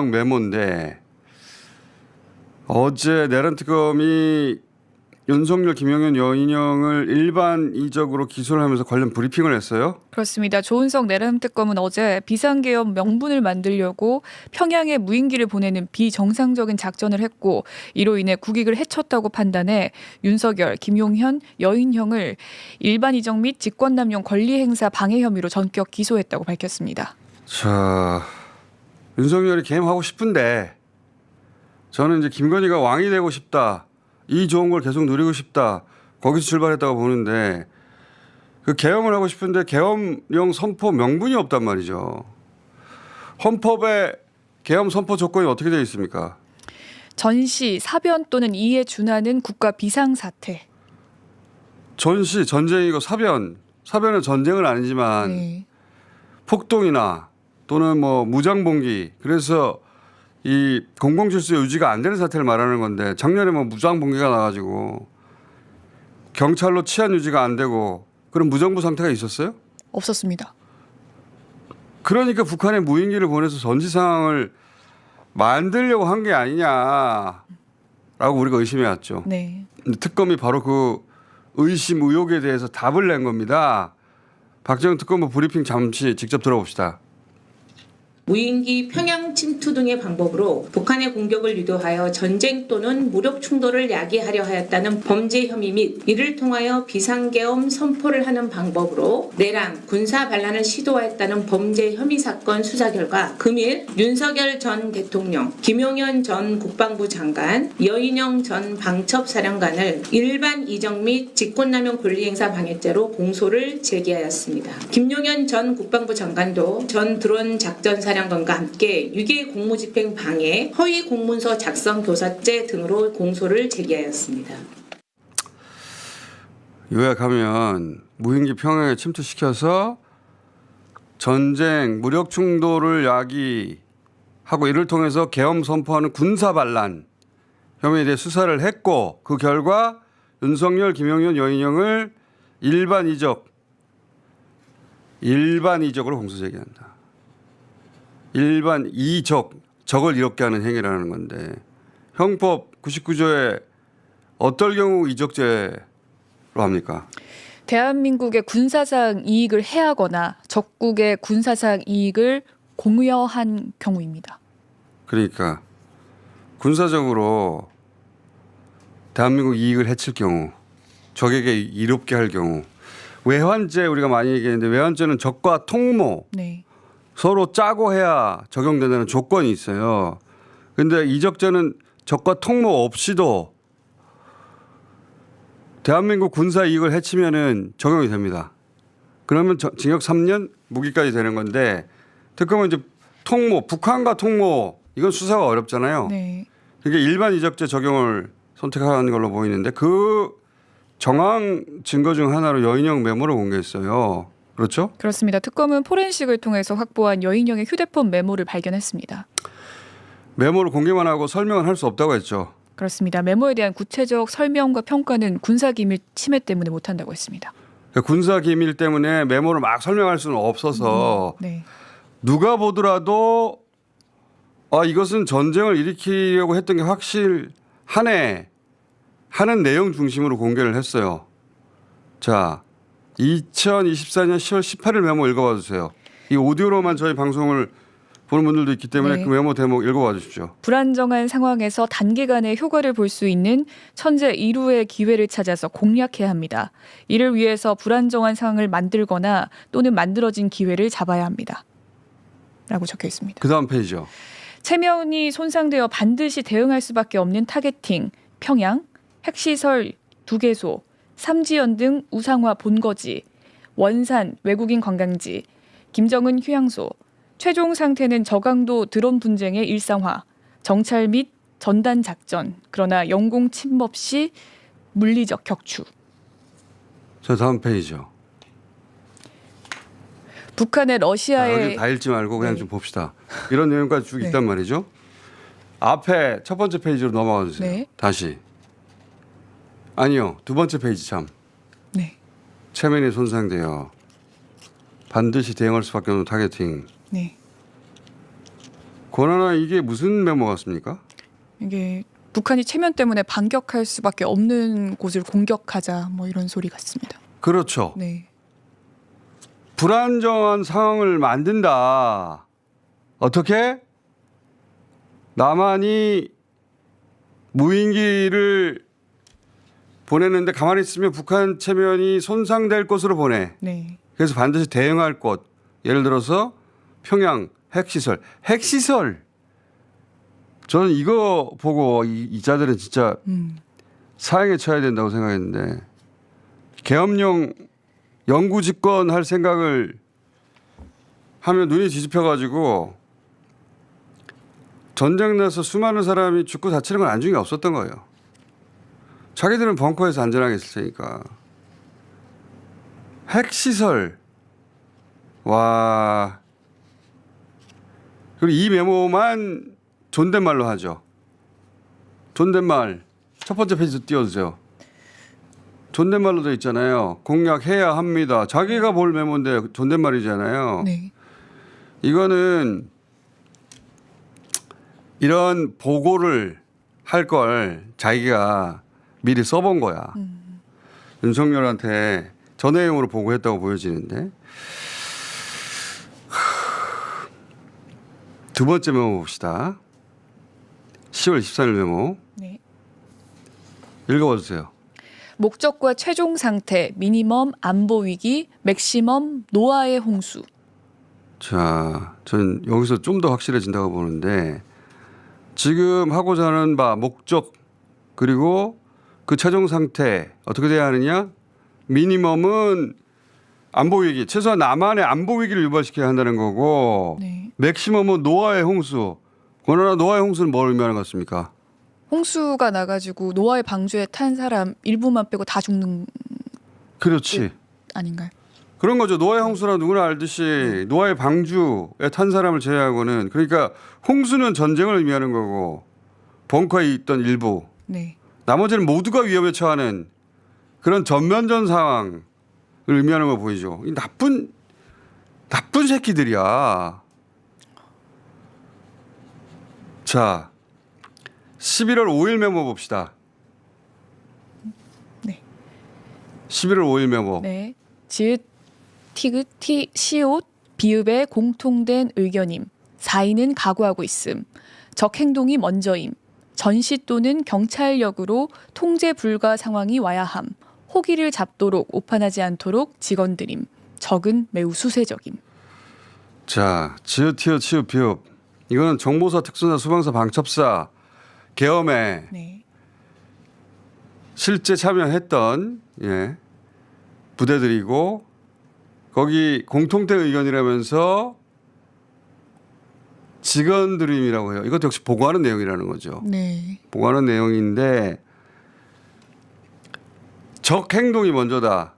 메모인데 어제 내란특검이 윤석열, 김용현, 여인영을 일반이적으로 기소를 하면서 관련 브리핑을 했어요. 그렇습니다. 조은석 내란특검은 어제 비상계엄 명분을 만들려고 평양에 무인기를 보내는 비정상적인 작전을 했고 이로 인해 국익을 해쳤다고 판단해 윤석열, 김용현, 여인형을 일반이적 및 직권남용 권리행사 방해 혐의로 전격 기소했다고 밝혔습니다. 자, 윤석열이 개임하고 싶은데 저는 이제 김건희가 왕이 되고 싶다. 이 좋은 걸 계속 누리고 싶다. 거기서 출발했다고 보는데 그 계엄을 하고 싶은데 계엄령 선포 명분이 없단 말이죠. 헌법에 계엄 선포 조건이 어떻게 되어 있습니까? 전시, 사변 또는 이에 준하는 국가 비상사태. 전시, 전쟁이고 사변은 전쟁은 아니지만 네. 폭동이나 또는 뭐 무장봉기 그래서 이 공공질서 유지가 안 되는 사태를 말하는 건데 작년에 뭐 무장봉기가 나가지고 경찰로 치안 유지가 안 되고 그런 무정부 상태가 있었어요? 없었습니다. 그러니까 북한에 무인기를 보내서 전시 상황을 만들려고 한 게 아니냐라고 우리가 의심해 왔죠. 네. 근데 특검이 바로 그 의심 의혹에 대해서 답을 낸 겁니다. 박정희 특검부 브리핑 잠시 직접 들어봅시다. 무인기 평양 침투 등의 방법으로 북한의 공격을 유도하여 전쟁 또는 무력 충돌을 야기하려 하였다는 범죄 혐의 및 이를 통하여 비상계엄 선포를 하는 방법으로 내란, 군사 반란을 시도하였다는 범죄 혐의 사건 수사 결과 금일 윤석열 전 대통령, 김용현 전 국방부 장관, 여인영 전 방첩사령관을 일반 이적 및 직권남용 권리행사 방해죄로 공소를 제기하였습니다. 김용현 전 국방부 장관도 전 드론 작전사령관과 함께 유기 공무집행 방해, 허위 공문서 작성 교사죄 등으로 공소를 제기하였습니다. 요약하면 무인기 평양에 침투시켜서 전쟁, 무력 충돌을 야기하고 이를 통해서 계엄 선포하는 군사 반란 혐의에 대해 수사를 했고 그 결과 윤석열, 김용현, 여인영을 일반이적으로 공소 제기한다. 일반 이적, 적을 이롭게 하는 행위라는 건데 형법 99조에 어떨 경우 이적죄로 합니까? 대한민국의 군사상 이익을 해하거나 적국의 군사상 이익을 공여한 경우입니다. 그러니까 군사적으로 대한민국 이익을 해칠 경우 적에게 이롭게 할 경우 외환죄 우리가 많이 얘기했는데 외환죄는 적과 통모 네. 서로 짜고 해야 적용된다는 조건이 있어요. 그런데 이적죄는 적과 통모 없이도 대한민국 군사 이익을 해치면은 적용이 됩니다. 그러면 징역 3년 무기까지 되는 건데 특검은 이제 통모, 북한과 통모 이건 수사가 어렵잖아요. 네. 그러니까 일반 이적죄 적용을 선택하는 걸로 보이는데 그 정황 증거 중 하나로 여인형 메모를 공개했어요. 그렇죠? 그렇습니다. 특검은 포렌식을 통해서 확보한 여인형의 휴대폰 메모를 발견했습니다. 메모를 공개만 하고 설명은 할 수 없다고 했죠. 그렇습니다. 메모에 대한 구체적 설명과 평가는 군사기밀 침해 때문에 못한다고 했습니다. 그러니까 군사기밀 때문에 메모를 막 설명할 수는 없어서 네. 누가 보더라도 이것은 전쟁을 일으키려고 했던 게 확실하네 하는 내용 중심으로 공개를 했어요. 자, 2024년 10월 18일 메모 읽어봐 주세요. 이 오디오로만 저희 방송을 보는 분들도 있기 때문에 네. 그 메모 대목 읽어봐 주십시오. 불안정한 상황에서 단기간에 효과를 볼 수 있는 천재 이루의 기회를 찾아서 공략해야 합니다. 이를 위해서 불안정한 상황을 만들거나 또는 만들어진 기회를 잡아야 합니다. 라고 적혀 있습니다. 그 다음 페이지요. 체면이 손상되어 반드시 대응할 수밖에 없는 타겟팅, 평양, 핵시설 2개소, 삼지연 등 우상화 본거지, 원산 외국인 관광지, 김정은 휴양소, 최종 상태는 저강도 드론 분쟁의 일상화, 정찰 및 전단 작전, 그러나 영공 침범 시 물리적 격추. 저 다음 페이지요. 북한의 러시아의 여기 다 읽지 말고 그냥 네. 좀 봅시다. 이런 내용까지 쭉 네. 있단 말이죠. 앞에 첫 번째 페이지로 넘어가 주세요. 네. 다시. 아니요. 두 번째 페이지 참. 네. 체면이 손상되어 반드시 대응할 수밖에 없는 타겟팅. 네. 권한아 이게 무슨 메모 같습니까? 이게 북한이 체면 때문에 반격할 수밖에 없는 곳을 공격하자 뭐 이런 소리 같습니다. 그렇죠. 네. 불안정한 상황을 만든다. 어떻게? 남한이 무인기를 보내는데 가만히 있으면 북한 체면이 손상될 곳으로 보내. 네. 그래서 반드시 대응할 곳. 예를 들어서 평양 핵시설. 핵시설. 저는 이거 보고 이 자들은 진짜 사형에 처해야 된다고 생각했는데 계엄령 영구 집권할 생각을 하면 눈이 뒤집혀가지고 전쟁 나서 수많은 사람이 죽고 다치는 건 안중에 없었던 거예요. 자기들은 벙커에서 안전하게 있을 테니까. 핵시설. 와. 그리고 이 메모만 존댓말로 하죠. 존댓말. 첫 번째 페이지 띄워주세요. 존댓말로 돼 있잖아요. 공약해야 합니다. 자기가 볼 메모인데 존댓말이잖아요. 네. 이거는 이런 보고를 할 걸 자기가 미리 써본 거야. 윤석열한테 전해용으로 보고했다고 보여지는데. 두 번째 메모 봅시다. 10월 24일 메모. 네. 읽어봐 주세요. 목적과 최종 상태, 미니멈 안보 위기, 맥시멈 노아의 홍수. 자, 전 여기서 좀 더 확실해진다고 보는데 지금 하고자 하는 바 목적 그리고 그 최종 상태 어떻게 돼야 하느냐? 미니멈은 안보 위기, 최소한 남한의 안보 위기를 유발시켜야 한다는 거고 네. 맥시멈은 노아의 홍수. 그러나 노아의 홍수는 뭘 의미하는 것 같습니까? 홍수가 나가지고 노아의 방주에 탄 사람 일부만 빼고 다 죽는 그렇지. 아닌가요? 그런 거죠. 노아의 홍수는 누구나 알듯이 노아의 방주에 탄 사람을 제외하고는 그러니까 홍수는 전쟁을 의미하는 거고 벙커에 있던 일부 네. 나머지는 모두가 위험에 처하는 그런 전면전 상황을 의미하는 거 보이죠. 이 나쁜 새끼들이야. 자, 11월 5일 메모 봅시다. 네. 11월 5일 메모. 네. 지읒 티귿 티 시옷 비읍의 공통된 의견임. 사인은 각오하고 있음. 적 행동이 먼저임. 전시 또는 경찰력으로 통제 불가 상황이 와야 함. 호기를 잡도록 오판하지 않도록 직원들임. 적은 매우 수세적임. 자, 지읒 티읒 치읒 비읍. 이거는 정보사 특수사 수방사 방첩사 계엄에 네. 실제 참여했던 부대들이고 거기 공통된 의견이라면서 직원들임이라고 해요. 이것도 역시 보고하는 내용이라는 거죠. 네. 보고하는 내용인데 적 행동이 먼저다.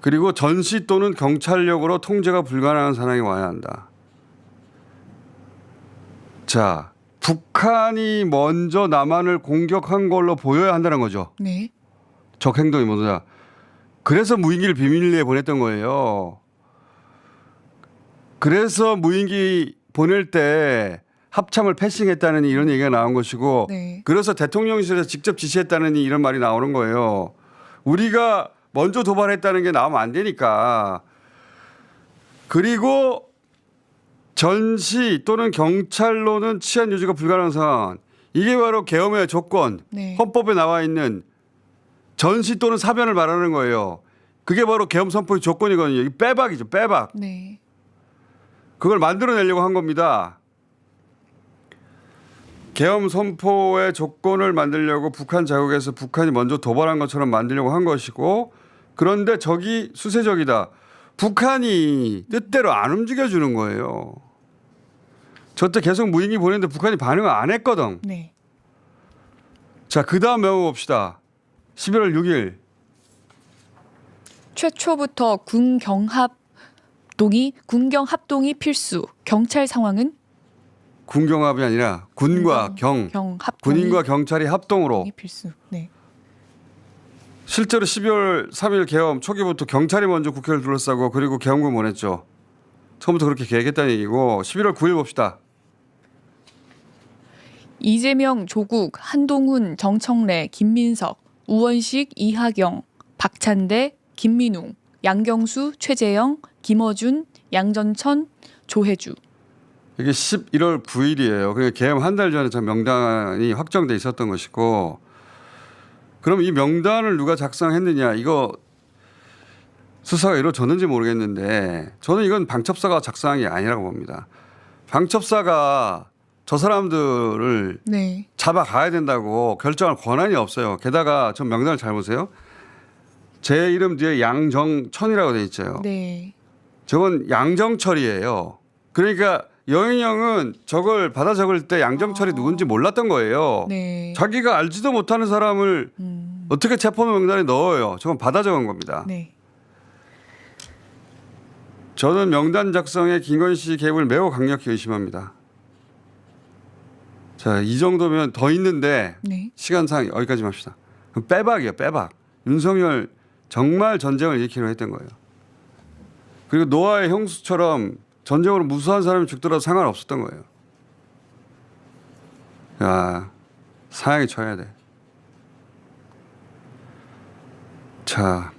그리고 전시 또는 경찰력으로 통제가 불가능한 상황이 와야 한다. 자, 북한이 먼저 남한을 공격한 걸로 보여야 한다는 거죠. 네. 적 행동이 먼저다. 그래서 무인기를 비밀리에 보냈던 거예요. 그래서 무인기 보낼 때 합참을 패싱했다는 이런 얘기가 나온 것이고 네. 그래서 대통령실에서 직접 지시했다는 이런 말이 나오는 거예요. 우리가 먼저 도발했다는 게 나오면 안 되니까. 그리고 전시 또는 경찰로는 치안 유지가 불가능한 상황. 이게 바로 계엄의 조건. 네. 헌법에 나와 있는 전시 또는 사변을 말하는 거예요. 그게 바로 계엄 선포의 조건이거든요. 이 빼박이죠. 빼박. 네. 그걸 만들어내려고 한 겁니다. 계엄 선포의 조건을 만들려고 북한 자국에서 북한이 먼저 도발한 것처럼 만들려고 한 것이고 그런데 적이 수세적이다. 북한이 뜻대로 안 움직여주는 거예요. 저때 계속 무인기 보냈는데 북한이 반응을 안 했거든. 네. 자, 그 다음 메모 봅시다. 11월 6일. 최초부터 군경 합동이 필수. 경찰 상황은 군경합이 아니라 군과 경. 군인과 경찰이 합동으로. 필수. 네. 실제로 12월 3일 계엄 초기부터 경찰이 먼저 국회를 둘러싸고 그리고 계엄군 보냈죠. 처음부터 그렇게 계획했다는 얘기고 11월 9일 봅시다. 이재명, 조국, 한동훈, 정청래, 김민석, 우원식, 이하경, 박찬대, 김민웅, 양경수, 최재형, 김어준, 양전천, 조혜주. 이게 11월 9일이에요. 그러니까 개엄 한 달 전에 저 명단이 확정돼 있었던 것이고, 그럼 이 명단을 누가 작성했느냐, 이거 수사가 이루어졌는지 모르겠는데 저는 이건 방첩사가 작성한 게 아니라고 봅니다. 방첩사가 저 사람들을 네. 잡아가야 된다고 결정할 권한이 없어요. 게다가 전 명단을 잘 보세요. 제 이름 뒤에 양정천이라고 돼 있죠. 네. 저건 양정철이에요. 그러니까 여인형은 저걸 받아 적을 때 양정철이 누군지 몰랐던 거예요. 네. 자기가 알지도 못하는 사람을 어떻게 체포 명단에 넣어요. 저건 받아 적은 겁니다. 네. 저는 명단 작성에 김건희 개입을 매우 강력히 의심합니다. 자, 이 정도면 더 있는데 네. 시간상 여기까지 합시다. 그럼 빼박이에요, 빼박. 윤석열 정말 전쟁을 일으키려 했던 거예요. 그리고 노아의 형수처럼 전쟁으로 무수한 사람이 죽더라도 상관없었던 거예요. 야, 사형이 쳐야 돼. 자.